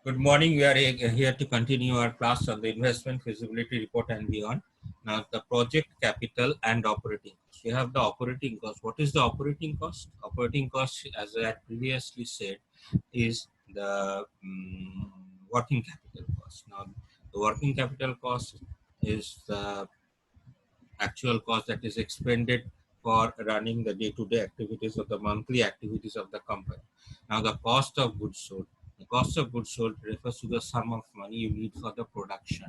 Good morning. We are here to continue our class on the investment feasibility report and beyond. Now, the project capital and operating cost. We have the operating cost. What is the operating cost? Operating cost, as I had previously said, is the working capital cost. Now, the working capital cost is the actual cost that is expended for running the day-to-day activities or the monthly activities of the company. Now, the cost of goods sold. The cost of goods sold refers to the sum of money you need for the production.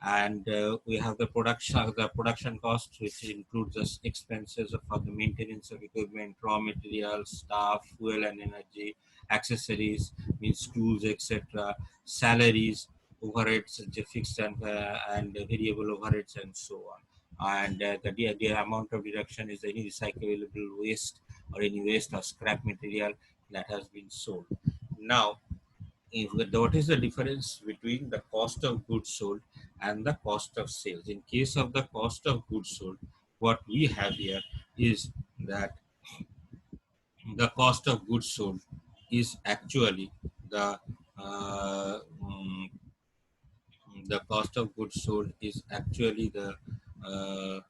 And we have the production cost, which includes the expenses for the maintenance of equipment, raw materials, staff, fuel and energy, accessories, means tools, etc., salaries, overheads, fixed and variable overheads, and so on. And the amount of deduction is any recyclable waste or any waste or scrap material that has been sold. Now, what is the difference between the cost of goods sold and the cost of sales? In case of the cost of goods sold, what we have here is that the cost of goods sold is actually the uh, mm, the cost of goods sold is actually the uh,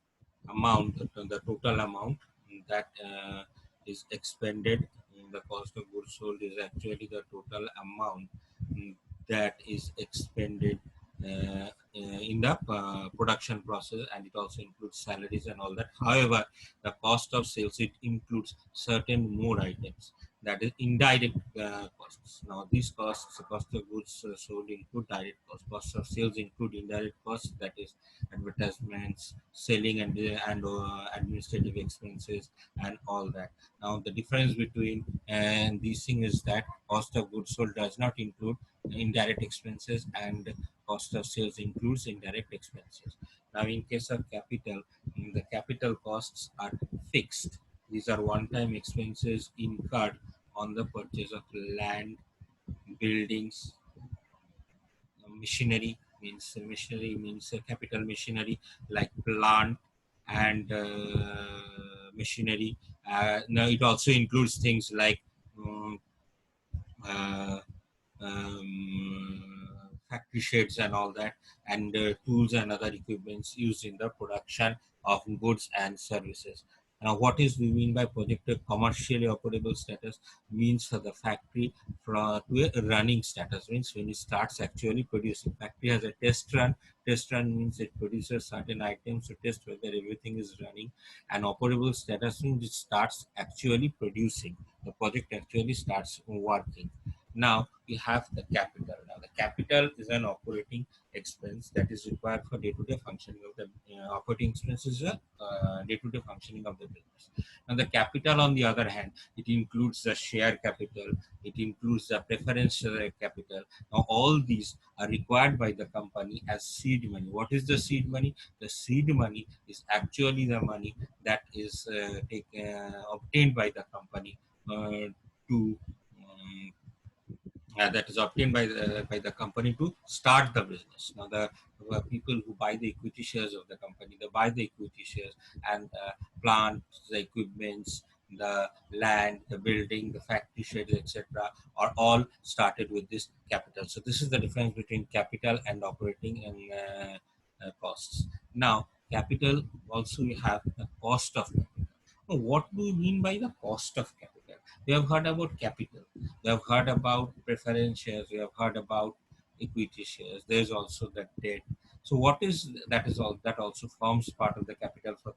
amount, the total amount that is expended. The cost of goods sold is actually the total amount that is expended in the production process, and it also includes salaries and all that. However, the cost of sales, it includes certain more items, that is indirect costs. Now, these costs, the cost of goods sold include direct costs. Cost of sales include indirect costs, that is advertisements, selling and administrative expenses, and all that. Now, the difference between and these things is that cost of goods sold does not include indirect expenses, and cost of sales includes indirect expenses. Now, in case of capital, the capital costs are fixed. These are one-time expenses incurred on the purchase of land, buildings, machinery means capital machinery like plant and machinery. Now, it also includes things like um, uh, factory sheds and all that, and tools and other equipments used in the production of goods and services. Now, what is we mean by projected commercially operable status? Means for the factory to a running status, means when it starts actually producing. Factory has a test run. Test run means it produces certain items to test whether everything is running. And operable status means it starts actually producing. The project actually starts working. Now we have the capital. Now the capital is an operating expense that is required for day-to-day functioning of the operating expense is a day-to-day functioning of the business. Now the capital, on the other hand, it includes the share capital, it includes the preference share capital. Now all these are required by the company as seed money. What is the seed money? The seed money is actually the money that is obtained by the company to that is obtained by the company to start the business. Now, the people who buy the equity shares of the company, they buy the equity shares, and plants, the equipments, the land, the building, the factory sheds, etc., are all started with this capital. So, this is the difference between capital and operating and costs. Now, capital also we have the cost of capital. Now, what do we mean by the cost of capital? We have heard about capital. We have heard about preference shares. We have heard about equity shares. There's also the debt. So what is that? Is all that also forms part of the capital for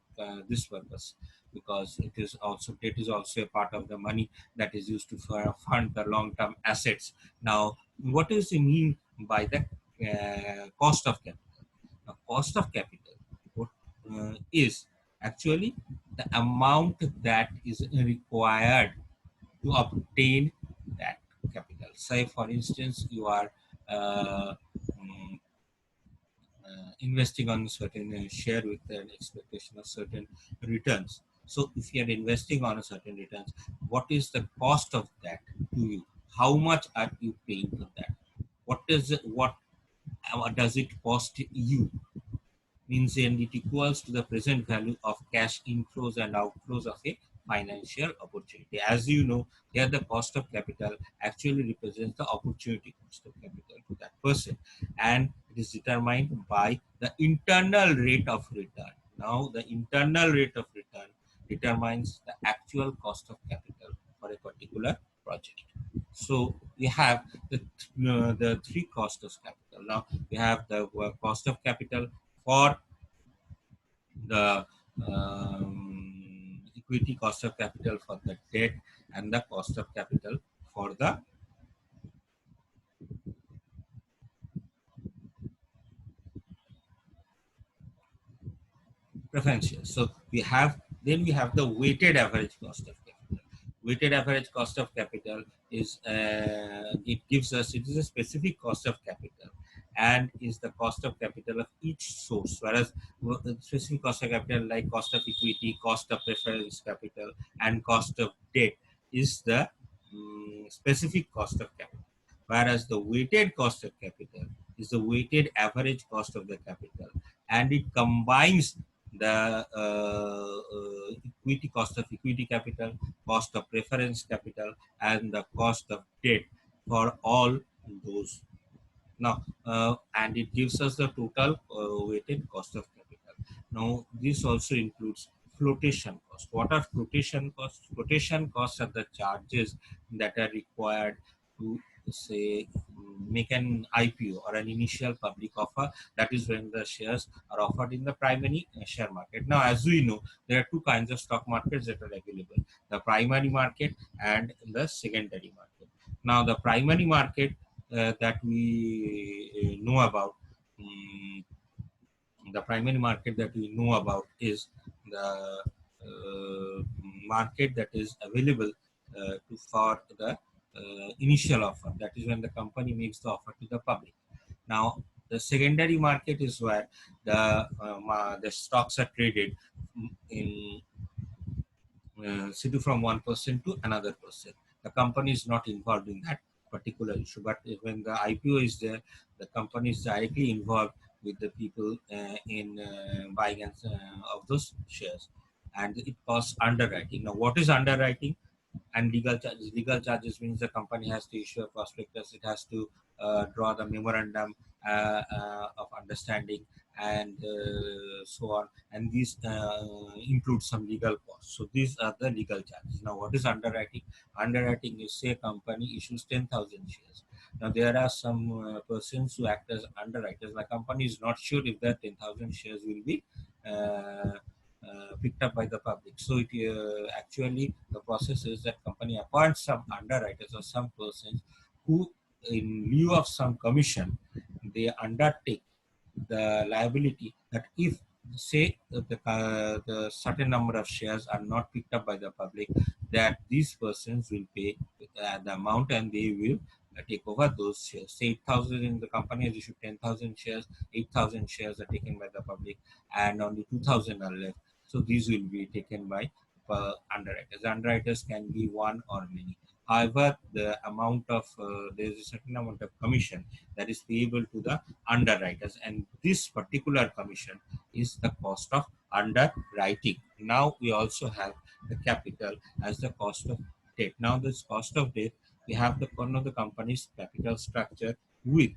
this purpose, because it is also debt is also a part of the money that is used to fund the long-term assets. Now, what does it mean by the cost of capital? Now, cost of capital what, is actually the amount that is required to obtain that capital. Say, for instance, you are uh, mm, investing on a certain share with an expectation of certain returns. So, if you are investing on a certain returns, what is the cost of that to you? How much are you paying for that? What does it cost you? Means, and it equals to the present value of cash inflows and outflows of a financial opportunity. As you know, here the cost of capital actually represents the opportunity cost of capital to that person, and it is determined by the internal rate of return. Now, the internal rate of return determines the actual cost of capital for a particular project. So we have the three costs of capital. Now we have the cost of capital for the equity, cost of capital for the debt, and the cost of capital for the preferential. So we have the weighted average cost of capital. Weighted average cost of capital is it is a specific cost of capital and is the cost of capital of each source, whereas the specific cost of capital like cost of equity, cost of preference capital, and cost of debt is the specific cost of capital, whereas the weighted cost of capital is the weighted average cost of the capital, and it combines the equity, cost of equity capital, cost of preference capital, and the cost of debt for all those. Now, and it gives us the total weighted cost of capital. Now, this also includes flotation cost. What are flotation costs? Flotation costs are the charges that are required to say make an IPO or an initial public offer. That is when the shares are offered in the primary share market. Now, as we know, there are two kinds of stock markets that are available: the primary market and the secondary market. Now, the primary market that we know about, um, the primary market that we know about is the market that is available for the initial offer. That is when the company makes the offer to the public. Now, the secondary market is where the stocks are traded in from one person to another person. The company is not involved in that particular issue, but when the IPO is there, the company is directly involved with the people in buying of those shares, and it costs underwriting. Now, what is underwriting? And legal charges. Legal charges means the company has to issue a prospectus, it has to draw the memorandum of understanding, and so on. And these include some legal costs. So these are the legal charges. Now, what is underwriting? Underwriting is, say, a company issues 10,000 shares. Now, there are some persons who act as underwriters. The company is not sure if that 10,000 shares will be picked up by the public. So it actually the process is that company appoints some underwriters or some persons who, in lieu of some commission, they undertake the liability that if say the certain number of shares are not picked up by the public, that these persons will pay the amount and they will take over those shares. Say 8,000 in the company has issued 10,000 shares, 8,000 shares are taken by the public, and only 2,000 are left. So these will be taken by underwriters. Underwriters can be one or many. However, the amount of there is a certain amount of commission that is payable to the underwriters, and this particular commission is the cost of underwriting. Now we also have the capital as the cost of debt. Now this cost of debt, we have the one of the company's capital structure with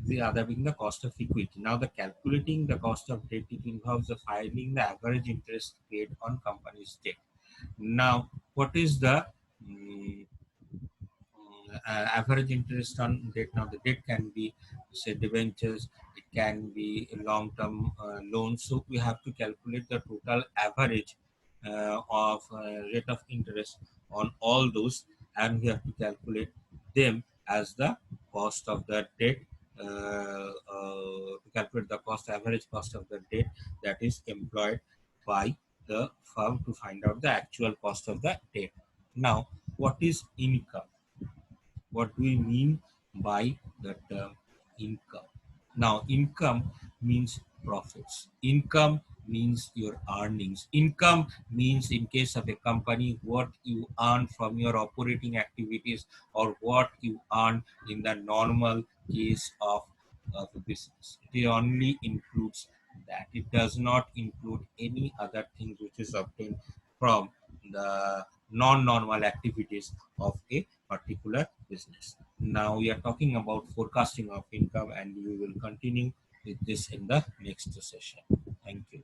the other being the cost of equity. Now the calculating the cost of debt, it involves the finding the average interest paid on company's debt. Now, what is the average interest on debt? Now, the debt can be, say, debentures, it can be long-term loans. So we have to calculate the total average of rate of interest on all those, and we have to calculate them as the cost of the debt. To calculate the average cost of the debt that is employed by the firm to find out the actual cost of the debt. Now, what is income? What do we mean by the term income? Now, income means profits. Income means your earnings. Income means, in case of a company, what you earn from your operating activities or what you earn in the normal case of a business. It only includes that. It does not include any other things which is obtained from the non-normal activities of a particular business. Now we are talking about forecasting of income, and we will continue with this in the next session. Thank you.